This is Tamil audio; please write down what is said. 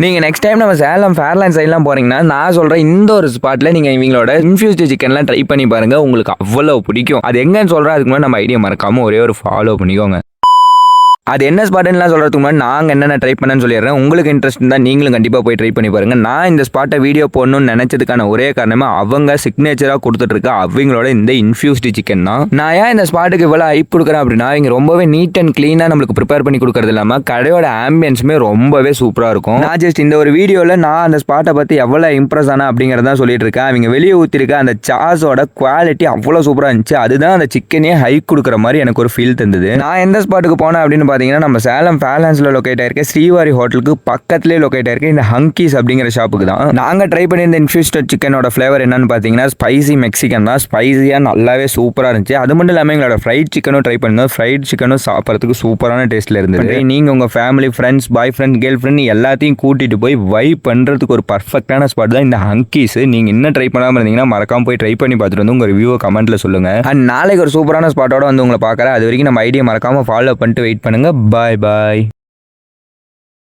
நீங்கள் நெக்ஸ்ட் டைம் நம்ம சேலம் ஃபேர்லேண்ட் சைட்லாம் போகிறீங்கன்னா நான் சொல்கிறேன் இந்த ஒரு ஸ்பாட்டில் நீங்கள் இவங்களோட இன்ஃபியூஸ்டு சிக்கன்லாம் ட்ரை பண்ணி பாருங்கள், உங்களுக்கு அவ்வளோ பிடிக்கும். அது எங்கன்னு சொல்கிறேன், அதுக்கு முன்னாடி நம்ம ஐடியா மறக்காமல் ஒரே ஒரு ஃபாலோ பண்ணிக்கோங்க. அது என்ன ஸ்பாட்டுலாம் சொல்கிறதுக்கு முன்னாடி நாங்கள் என்னென்ன ட்ரை பண்ணேன்னு சொல்லிடுறேன். உங்களுக்கு இன்ட்ரெஸ்ட் இருந்தால் நீங்களும் கண்டிப்பாக போய் ட்ரை பண்ணி பாருங்கள். நான் இந்த ஸ்பாட்டை வீடியோ போடணும்னு நினச்சதுக்கான ஒரே காரணமாக அவங்க சிக்னேச்சராக கொடுத்துட்ருக்க அவங்களோட இந்த இன்ஃபியூஸ்டு சிக்கன் தான். நான் ஏன் இந்த ஸ்பாட்டுக்கு இவ்வளோ ஹைப் கொடுக்குறேன் அப்படின்னா, இங்கே ரொம்பவே நீட் அண்ட் க்ளீனாக நம்மளுக்கு ப்ரிப்பேர் பண்ணி கொடுக்குறது இல்லாமல் கடையோட ஆம்பியன்ஸுமே ரொம்பவே சூப்பராக இருக்கும். நான் ஜஸ்ட் இந்த ஒரு வீடியோவில் நான் அந்த ஸ்பாட்டை பற்றி எவ்வளோ இம்ப்ரெஸ் ஆனா அப்படிங்கிறதான் சொல்லிட்டு இருக்கேன். அவங்க வெளியே ஊற்றிருக்க அந்த சாஸோட குவாலிட்டி அவ்வளோ சூப்பராக இருந்துச்சு. அதுதான் அந்த சிக்கனே ஹைப் கொடுக்குற மாதிரி எனக்கு ஒரு ஃபீல் தந்தது. நான் எந்த ஸ்பாட்டுக்கு போனேன் அப்படின்னு பார்த்தீங்கன்னா, நம்ம சேலம் ஃபேர்லேண்ட்ஸில் லொக்கேட் ஆயிருக்க ஸ்ரீவாரி ஹோட்டலுக்கு பக்கத்துலேயே லொக்கேட் ஆயிருக்க இந்த ஹங்கீஸ் அப்படிங்கிற ஷாப்புக்கு தான். நாங்கள் ட்ரை பண்ணியிருந்த இன்ஃபியூஸ்ட் சிக்கனோட ஃப்ளேவர் என்னன்னு பார்த்தீங்கன்னா ஸ்பைசி மெக்சிகன் தான். ஸ்பைசியாக நல்லாவே சூப்பராக இருந்துச்சு. அது மட்டும் இல்லாமல் எங்களோட ஃப்ரைட் சிக்கனும் ட்ரை பண்ணியிருந்தோம். ஃப்ரைட் சிக்கனும் சாப்பிட்றதுக்கு சூப்பரான டேஸ்ட்டில் இருந்தது. நீங்கள் உங்கள் ஃபேமிலி, ஃப்ரெண்ட்ஸ், பாய் ஃப்ரெண்ட், கேர்ள் ஃப்ரெண்ட் எல்லாத்தையும் கூட்டிகிட்டு போய் வைப் பண்ணுறதுக்கு ஒரு பர்ஃபெக்டான ஸ்பாட் தான் இந்த ஹங்கீஸ். நீங்கள் இன்னும் ட்ரை பண்ணாமல் இருந்தீங்கன்னா மறக்காம போய் ட்ரை பண்ணி பார்த்துட்டு வந்து உங்கள் ரிவ்யூவை கமெண்ட்டில் சொல்லுங்கள். அண்ட் நாளைக்கு ஒரு சூப்பரான ஸ்பாட்டோட வந்து உங்களை பார்க்குறேன். அது வரைக்கும் நம்ம ஐடியா மறக்காமல் ஃபாலோ பண்ணிட்டு வெயிட் பண்ணுங்கள். பாய் பாய்.